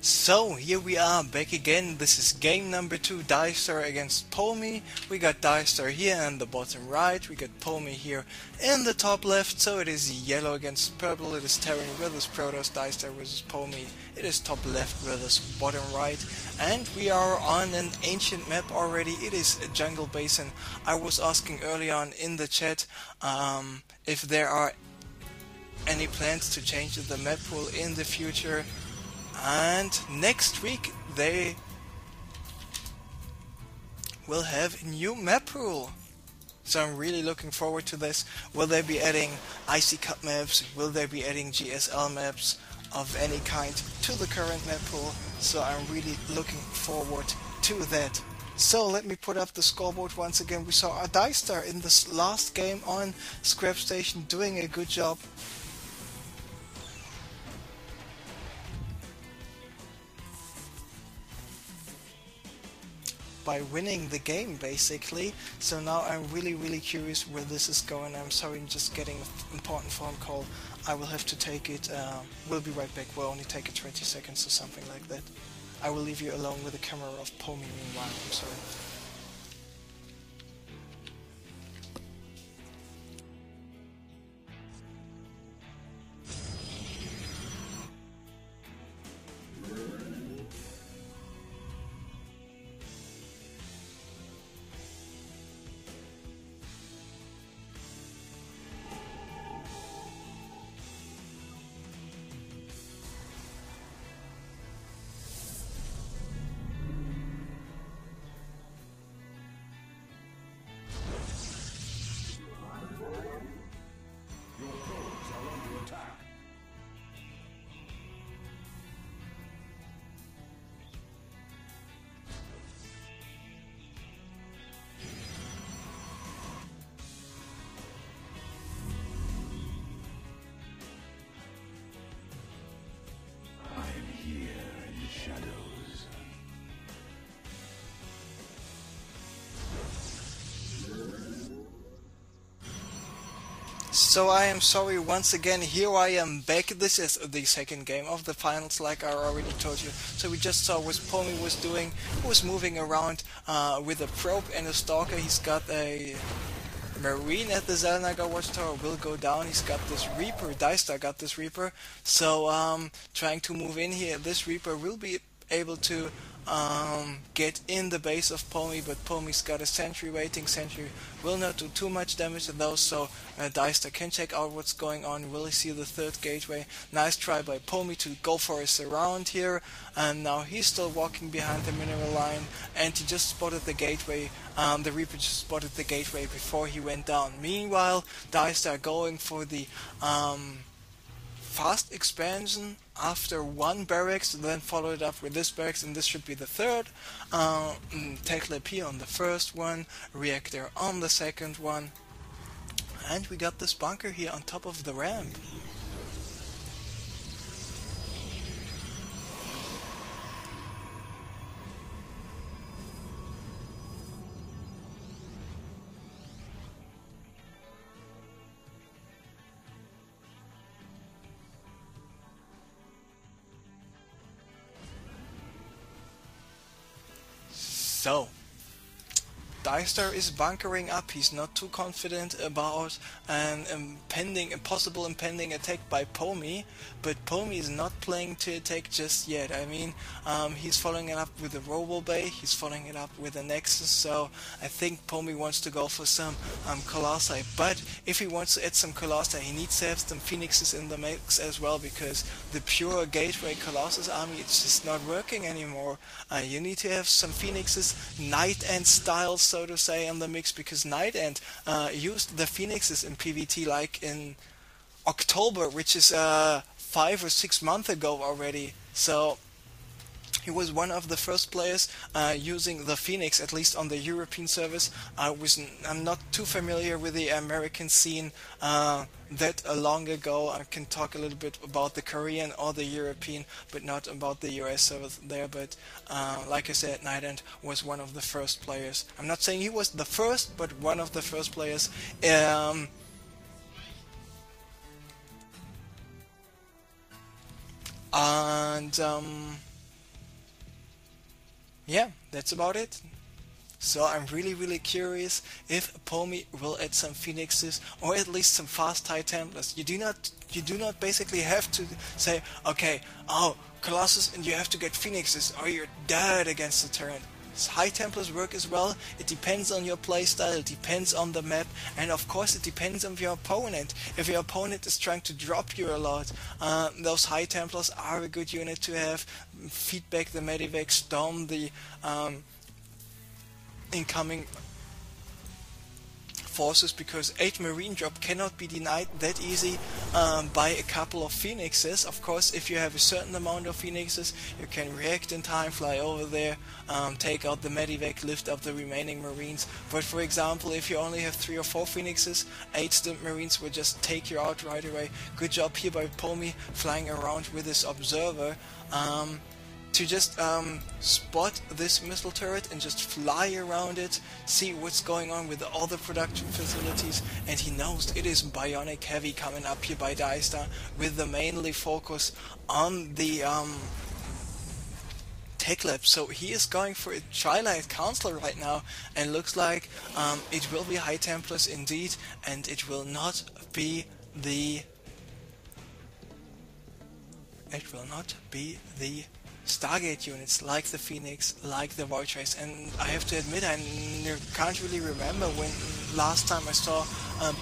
So here we are back again. This is game number 2, DieStar against Pomi. We got DieStar here in the bottom right, we got Pomi here in the top left. So it is yellow against purple, it is Terran versus Protoss, DieStar versus Pomi. It is top left versus bottom right. And we are on an ancient map already. It is a jungle basin. I was asking early on in the chat if there are any plans to change the map pool in the future. And next week they will have a new map rule. So I'm really looking forward to this. Will they be adding IC Cup maps? Will they be adding GSL maps of any kind to the current map pool? So I'm really looking forward to that. So let me put up the scoreboard once again. We saw a DieStar in this last game on Scrap Station doing a good job. By winning the game basically. So now I'm really curious where this is going. I'm sorry, I'm just getting an important phone call. I will have to take it. We'll be right back. We'll only take it 20 seconds or something like that. I will leave you alone with the camera of Pomi meanwhile. I'm sorry. So I am sorry once again, here I am back. This is the second game of the finals, like I already told you. So we just saw what Pomi was doing. He was moving around with a probe and a stalker. He's got a Marine at the Zelnaga Watchtower, will go down. He's got this Reaper, DieStar got this Reaper. So trying to move in here, this Reaper will be able to get in the base of Pomi, but Pomi's got a sentry waiting. Sentry will not do too much damage to those, so DieStar can check out what's going on. Will he see the third gateway? Nice try by Pomi to go for a surround here, and now he's still walking behind the mineral line, and he just spotted the gateway. The Reaper just spotted the gateway before he went down. Meanwhile, DieStar going for the fast expansion after one barracks, then followed up with this barracks, and this should be the third. Tech lab here on the first one, reactor on the second one, and we got this bunker here on top of the ramp. So, DieStar is bunkering up. He's not too confident about a possible impending attack by Pomi, but Pomi is not playing to attack just yet. I mean, he's following it up with a Robo Bay, he's following it up with a Nexus, so I think Pomi wants to go for some Colossi. But if he wants to add some Colossi, he needs to have some Phoenixes in the mix as well, because the pure Gateway Colossus army, it's just not working anymore. You need to have some Phoenixes, Night End styles, so to say, in the mix, because Night End used the Phoenixes in PvT like in October, which is 5 or 6 months ago already. So he was one of the first players using the Phoenix, at least on the European service. I'm not too familiar with the American scene that long ago. I can talk a little bit about the Korean or the European, but not about the US service there. But like I said, Night End was one of the first players. I'm not saying he was the first, but one of the first players. And yeah, that's about it. So I'm really curious if Pomi will add some phoenixes or at least some fast high templars. You do not basically have to say, okay, oh, Colossus, and you have to get phoenixes or you're dead against the turn. High templars work as well. It depends on your playstyle, it depends on the map, and of course it depends on your opponent. If your opponent is trying to drop you a lot, those high templars are a good unit to have. Feedback the medivac, storm the incoming forces, because 8 marine drop cannot be denied that easy by a couple of phoenixes. Of course, if you have a certain amount of phoenixes, you can react in time, fly over there, take out the medivac, lift up the remaining marines. But for example, if you only have 3 or 4 phoenixes, 8 stimp marines will just take you out right away. Good job here by Pomi flying around with his observer to just spot this missile turret and just fly around it, see what's going on with all the production facilities, and he knows it is bionic heavy coming up here by DieStar with the mainly focus on the tech lab. So he is going for a Twilight Council right now, and looks like it will be High Templars indeed, and it will not be the Stargate units like the Phoenix, like the Void Race. And I have to admit, I can't really remember when last time I saw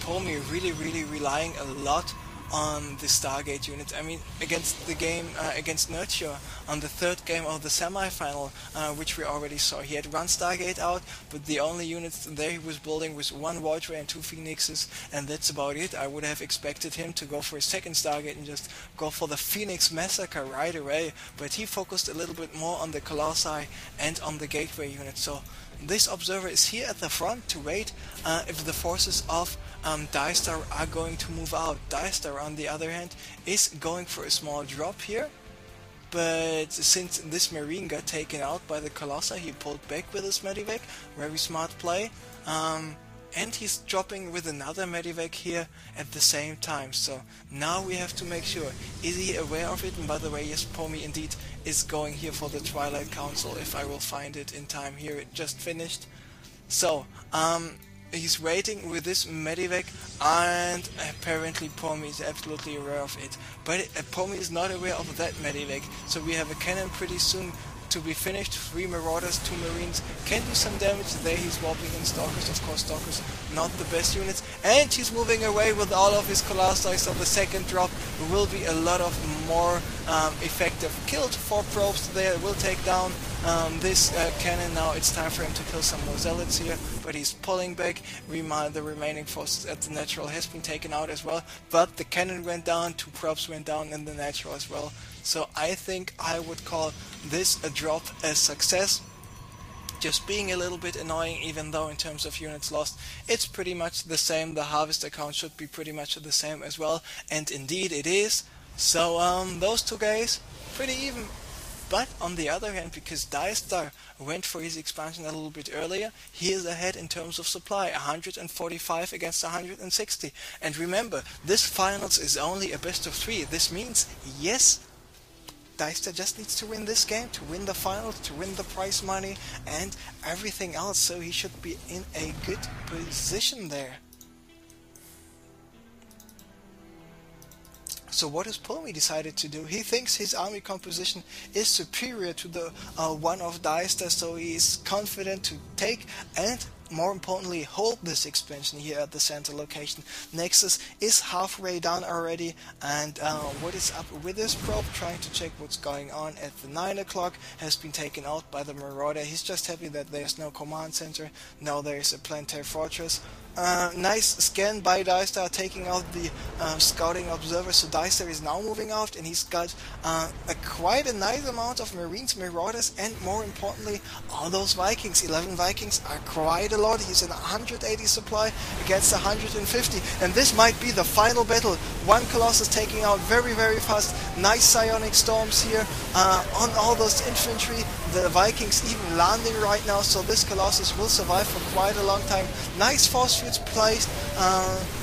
Pomi really relying a lot on the Stargate units. I mean, against the game, against Nurture, on the third game of the semi-final, which we already saw, he had one Stargate out, but the only units there he was building was 1 Void Ray and 2 Phoenixes, and that's about it. I would have expected him to go for a second Stargate and just go for the Phoenix Massacre right away, but he focused a little bit more on the Colossi and on the Gateway unit. So this observer is here at the front to wait if the forces of DieStar are going to move out. DieStar, on the other hand, is going for a small drop here, but since this Marine got taken out by the Colossi, he pulled back with his medivac. Very smart play. And he's dropping with another medivac here at the same time. So now we have to make sure, is he aware of it? And by the way, yes, Pomi indeed is going here for the Twilight Council, if I will find it in time here. It just finished. So he's waiting with this medivac, and apparently Pomi is absolutely aware of it. But Pomi is not aware of that medivac. So we have a cannon pretty soon to be finished. 3 Marauders, 2 Marines can do some damage. There he's warping in Stalkers. Of course, Stalkers not the best units, and he's moving away with all of his Colossi. So the second drop will be a lot of more effective. Killed 4 probes there, will take down this cannon. Now it's time for him to kill some more zealots here, but he's pulling back. The remaining forces at the natural has been taken out as well, but the cannon went down, 2 probes went down, and the natural as well. So I think I would call this a drop a success. Just being a little bit annoying, even though in terms of units lost it's pretty much the same. The harvest account should be pretty much the same as well, and indeed it is. So those 2 guys pretty even. But on the other hand, because DieStar went for his expansion a little bit earlier, he is ahead in terms of supply, 145 against 160. And remember, this finals is only a best of 3. This means, yes, DieStar just needs to win this game, to win the finals, to win the prize money and everything else, so he should be in a good position there. So what has Pomi decided to do? He thinks his army composition is superior to the one of DieStar, so he is confident to take and, more importantly, hold this expansion here at the center location. Nexus is halfway done already, and what is up with this probe? Trying to check what's going on at the 9 o'clock. Has been taken out by the Marauder. He's just happy that there's no command center. Now there is a planetary fortress. Nice scan by DieStar, taking out the scouting observer. So DieStar is now moving out, and he's got quite a nice amount of Marines, Marauders, and more importantly, all those Vikings. 11 Vikings are quite a lot. He's in 180 supply against 150, and this might be the final battle. 1 Colossus taking out very fast. Nice psionic storms here on all those infantry. The Vikings even landing right now, so this Colossus will survive for quite a long time. Nice force fields placed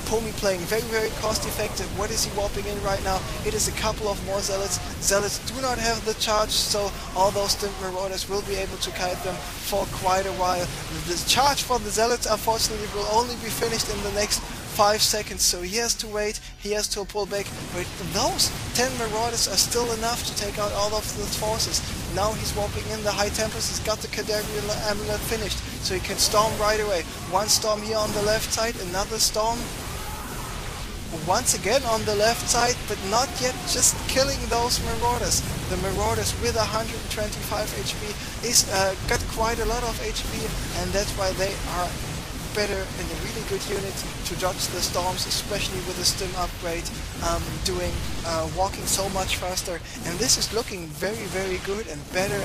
Pomi playing very cost effective. What is he warping in right now? It is a couple of more Zealots. Zealots do not have the charge, so all those Stimp Marauders will be able to kite them for quite a while. The charge for the Zealots unfortunately will only be finished in the next 5 seconds, so he has to wait, he has to pull back, but those 10 Marauders are still enough to take out all of the forces. Now he's warping in the High Templars, he's got the Cadaverial Amulet finished, so he can storm right away. One storm here on the left side, another storm once again on the left side, but not yet, just killing those Marauders. The Marauders with 125 HP is got quite a lot of HP, and that's why they are better and a really good unit to dodge the storms, especially with the stim upgrade, walking so much faster. And this is looking very good and better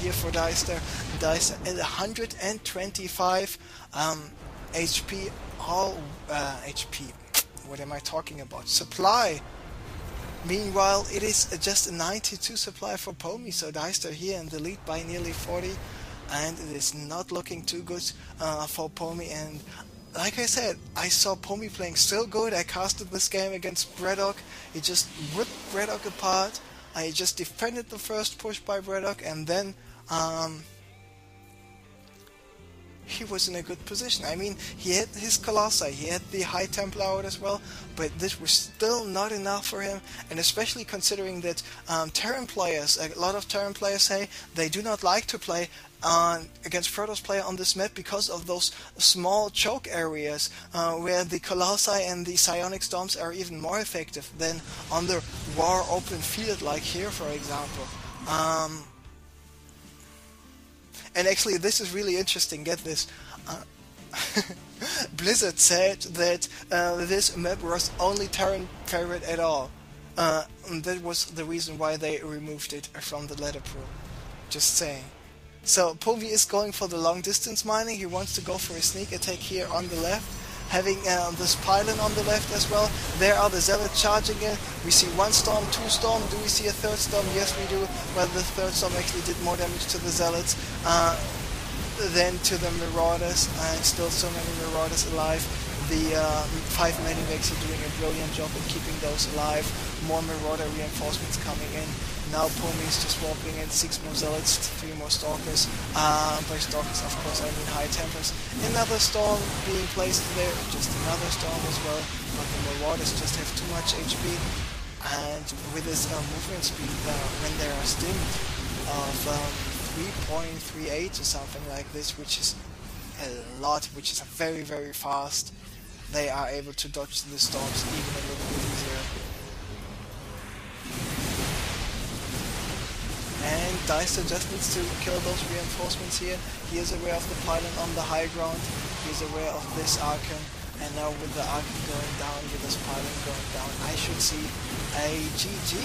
here for DieStar. DieStar at 125 HP, all HP. What am I talking about? Supply. Meanwhile, it is just a 92 supply for Pomi, so DieStar here in the lead by nearly 40. And it is not looking too good for Pomi. And like I said, I saw Pomi playing still good. I casted this game against Braddock. He just ripped Braddock apart. I just defended the first push by Braddock, and then he was in a good position. I mean, he had his Colossi, he had the High Templar out as well, but this was still not enough for him, and especially considering that Terran players, a lot of Terran players say they do not like to play against Protoss player on this map because of those small choke areas where the Colossi and the Psionic Storms are even more effective than on the raw open field like here, for example. And actually, this is really interesting. Get this. Blizzard said that this map was only Terran favorite at all. And that was the reason why they removed it from the ladder pool. Just saying. So Pomi is going for the long distance mining. He wants to go for a sneak attack here on the left, having this pylon on the left as well. There are the Zealots charging in. We see one storm, two storm. Do we see a third storm? Yes, we do. Well, the third storm actually did more damage to the Zealots than to the Marauders, and still so many Marauders alive. The 5 Medivacs are doing a brilliant job in keeping those alive. More Marauder reinforcements coming in. Now Pomi is just walking in, 6 more Zealots, 3 more Stalkers. By Stalkers, of course, I mean High Templars. Another storm being placed there, just another storm as well. But the Marauders just have too much HP. And with this movement speed, when they are stimmed of 3.38 or something like this, which is a lot, which is very fast, they are able to dodge the storms even a little bit easier. And DieStar just needs to kill those reinforcements here. He is aware of the pylon on the high ground. He is aware of this Archon. And now with the Archon going down, with this pylon going down, I should see a GG.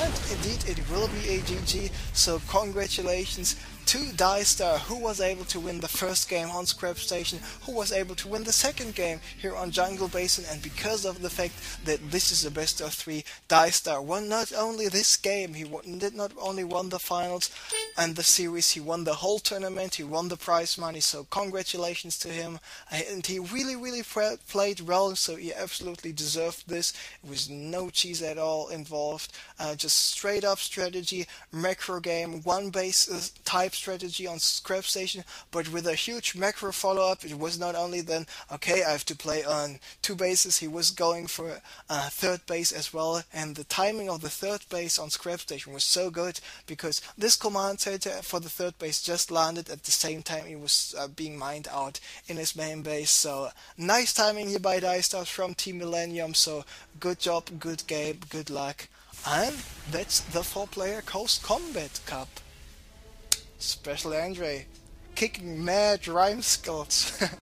And indeed it will be a GG. So congratulations to DieStar, who was able to win the first game on Scrap Station, who was able to win the second game here on Jungle Basin. And because of the fact that this is a best of 3, DieStar won not only this game, he did not only won the finals and the series, he won the whole tournament, he won the prize money. So congratulations to him, and he really played well, so he absolutely deserved this. It was no cheese at all involved, just straight up strategy, macro game, one base type strategy on Scrap Station, but with a huge macro follow-up. It was not only then, okay, I have to play on 2 bases, he was going for a third base as well, and the timing of the third base on Scrap Station was so good, because this command center for the third base just landed at the same time he was being mined out in his main base. So nice timing here by DieStar from Team Millennium, so good job, good game, good luck. And that's the 4-player Coast Combat Cup. Special Andre, kicking mad rhyme skills.